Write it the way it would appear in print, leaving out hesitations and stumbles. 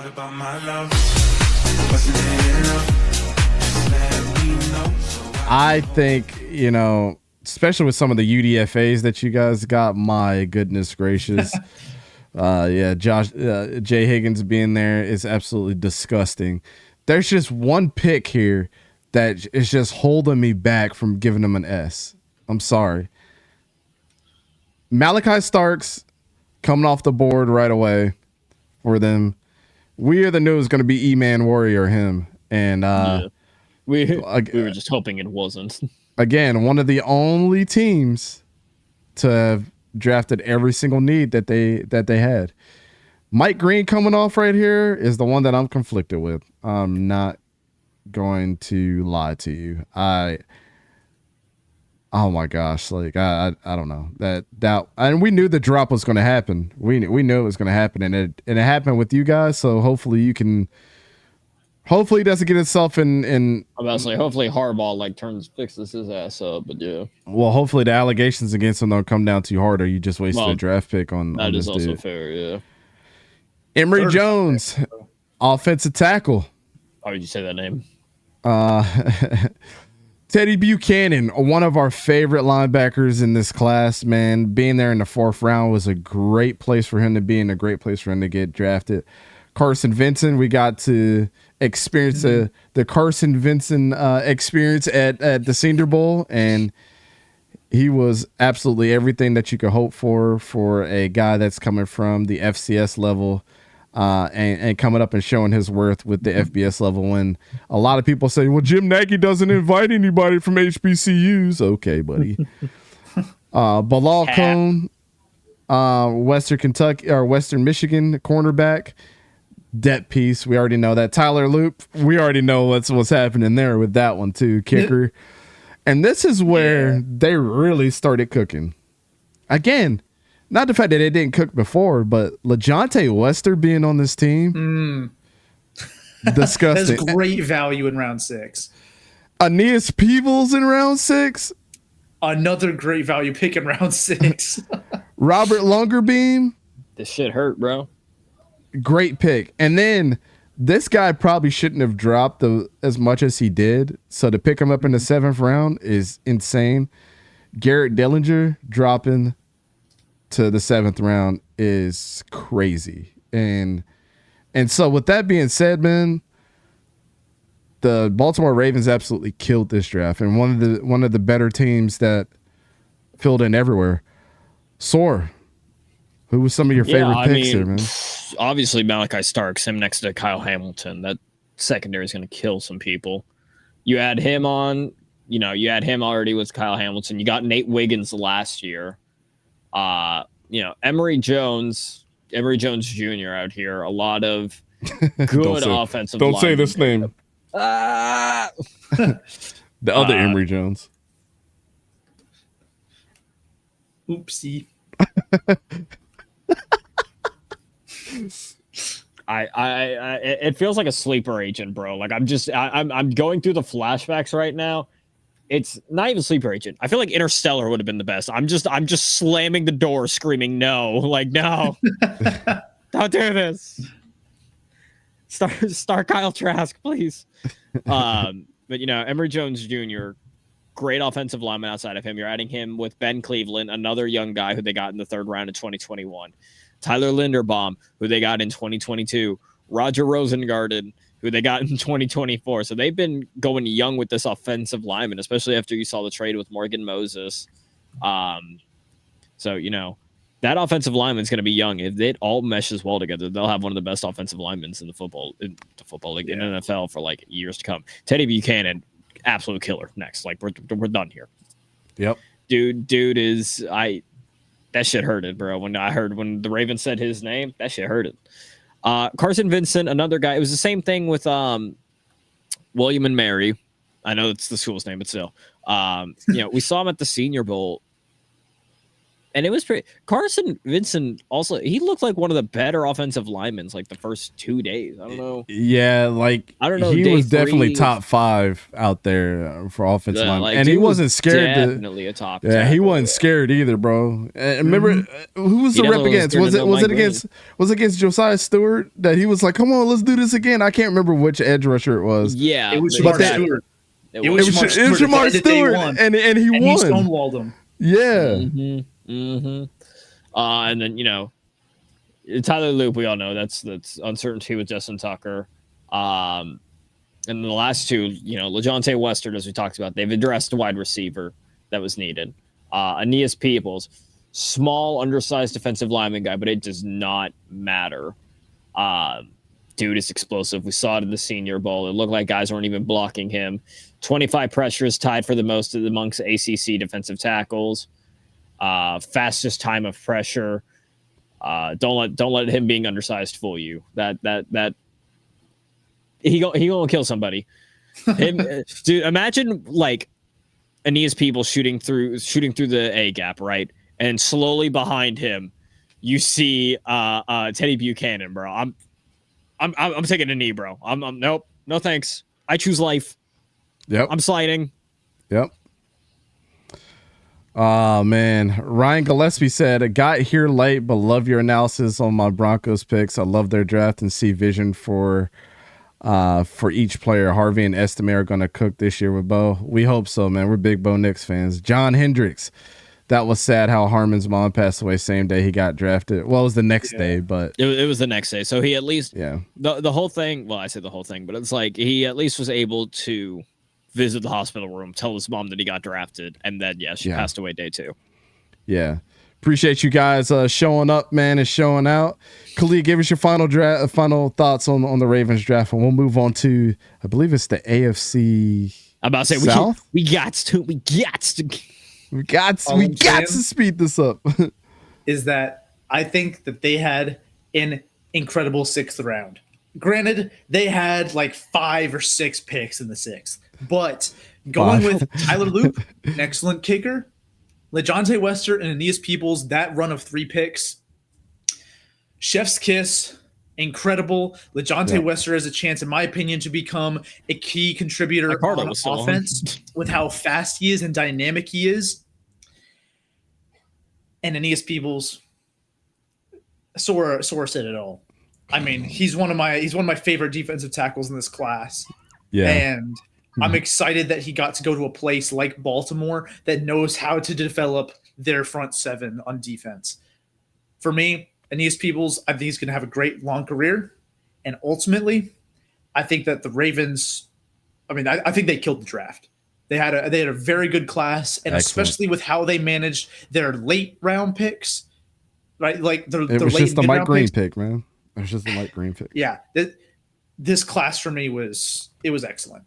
about my love? Wasn't it enough? Just let me know. I think, especially with some of the UDFAs that you guys got, my goodness gracious. Jay Higgins being there is absolutely disgusting. There's just one pick here that is just holding me back from giving him an S. I'm sorry. Malachi Starks coming off the board right away for them. We are the news going to be E-Man Warrior him. And we were just hoping it wasn't. Again, one of the only teams to have drafted every single need that they had. Mike Green coming off right here is the one that I'm conflicted with. I'm not going to lie to you. Oh my gosh, I don't know that and we knew the drop was going to happen. We knew it was going to happen, and it happened with you guys. So hopefully it doesn't get itself in. I'm about to say, hopefully Harbaugh fixes his ass up, but yeah. Well, hopefully the allegations against him don't come down too hard, or you just wasted a draft pick on. That is also dude. fair, yeah. Emory Jones, offensive tackle. How would you say that name? Teddy Buchanan, one of our favorite linebackers in this class, man. Being there in the 4th round was a great place for him to be and a great place for him to get drafted. Carson Vincent, we got to experience the Carson Vincent experience at the Senior Bowl, and he was absolutely everything that you could hope for a guy that's coming from the FCS level. And coming up and showing his worth with the FBS level, when a lot of people say, well, Jim Nagy doesn't invite anybody from HBCUs. Okay, buddy. Bilal Cone, Western Kentucky or Western Michigan cornerback, depth piece. We already know that. Tyler Loop, we already know what's happening there with that one too. Kicker. And this is where they really started cooking. Again, not the fact that they didn't cook before, but LeJontay Wester being on this team, disgusting. That's great value in round 6. Aeneas Peebles in round 6. Another great value pick in round 6. Robert Longerbeam. This shit hurt, bro. Great pick. And then this guy probably shouldn't have dropped as much as he did. So to pick him up in the 7th round is insane. Garrett Dillinger dropping to the 7th round is crazy. And so with that being said, man, the Baltimore Ravens absolutely killed this draft, and one of the better teams that filled in everywhere. Soar, who was some of your favorite picks here, man? Obviously Malachi Starks, him next to Kyle Hamilton. That secondary is going to kill some people. You add him on, you add him already with Kyle Hamilton. You got Nate Wiggins last year. Emory Jones Jr. out here. A lot of good offensive. Don't say this name. The other Emory Jones. Oopsie. It feels like a sleeper agent, bro. Like I'm going through the flashbacks right now. It's not even sleeper agent. I feel like Interstellar would have been the best. I'm just slamming the door, screaming no, no, don't do this. Start Kyle Trask, please. But Emory Jones Jr., great offensive lineman outside of him. You're adding him with Ben Cleveland, another young guy who they got in the 3rd round of 2021. Tyler Linderbaum, who they got in 2022. Roger Rosengarten, who they got in 2024. So they've been going young with this offensive lineman, especially after you saw the trade with Morgan Moses. So that offensive lineman is going to be young. If it all meshes well together, they'll have one of the best offensive linemen in the football league in NFL for years to come. Teddy Buchanan, absolute killer. Next, we're done here. Yep, dude is that shit hurted, bro. When the Ravens said his name, that shit hurted. Carson Vincent, another guy. It was the same thing with William and Mary. I know it's the school's name, but still. We saw him at the Senior Bowl. And it was pretty. Carson Vincent also, he looked like one of the better offensive linemen like the first 2 days. I don't know. Yeah, like I don't know. he day was definitely 3 top 5 out there for offensive linemen, like, and he wasn't scared to. Definitely a top. Yeah, he tackle. wasn't scared either, bro. Remember who was He the rep definitely against? wasn't Was scared it to know was it against Josiah Stewart that he was like, "Come on, let's do this again." I can't remember which edge rusher it was. Yeah, It was but Shamar Stewart. It was was. Shamar Stewart, and he and won. he stonewalled him. Yeah. And then Tyler Loop, we all know that's uncertainty with Justin Tucker. And the last two, LeJohntay Western, as we talked about, they've addressed the wide receiver that was needed. Aeneas Peoples, small, undersized defensive lineman guy, but it does not matter. Dude is explosive. We saw it in the Senior Bowl. It looked like guys weren't even blocking him. 25 pressures, tied for the most amongst ACC defensive tackles. Fastest time of pressure. Don't let him being undersized fool you. That he gonna kill somebody. Dude, imagine like Aeneas Peoples shooting through the A gap, right? And slowly behind him, you see Teddy Buchanan, bro. I'm taking a knee, bro. I'm nope, no thanks. I choose life. Yep. I'm sliding. Yep. Oh man, Ryan Gillespie said, "I got here late, but love your analysis on my Broncos picks. I love their draft and see vision for each player. Harvey and Estime are going to cook this year with Bo. We hope so, man. We're big Bo Nix fans." John Hendricks, that was sad how Harmon's mom passed away same day he got drafted. Well, it was the next day, but it was the next day. So he at least yeah, the whole thing. Well, I say the whole thing, but it's like he at least was able to visit the hospital room, tell his mom that he got drafted, and then she passed away day 2. Yeah. Appreciate you guys showing up, man, and showing out. Khalid, give us your final thoughts on the Ravens draft, and we'll move on to, I believe it's the AFC. I'm about to say South? we got to speed this up. Is that I think that they had an incredible 6th round. Granted, they had like 5 or 6 picks in the 6th, but going with Tyler Loop, an excellent kicker, LeJohntay Western and Aeneas Peoples, that run of 3 picks, chef's kiss, incredible. LeJohntay Western has a chance, in my opinion, to become a key contributor on offense with how fast he is and dynamic he is. And Aeneas Peoples, Sora said it all. I mean, he's one of my favorite defensive tackles in this class. Yeah. And I'm excited that he got to go to a place like Baltimore that knows how to develop their front 7 on defense. For me, Aeneas Peoples, I think he's going to have a great long career. And ultimately, I think that the Ravens, I think they killed the draft. They had a very good class, and Excellent. Especially with how they managed their late round picks, right? Like it was just the Mike Green pick, man. It was just the Mike Green pick. Yeah, this class for me was excellent.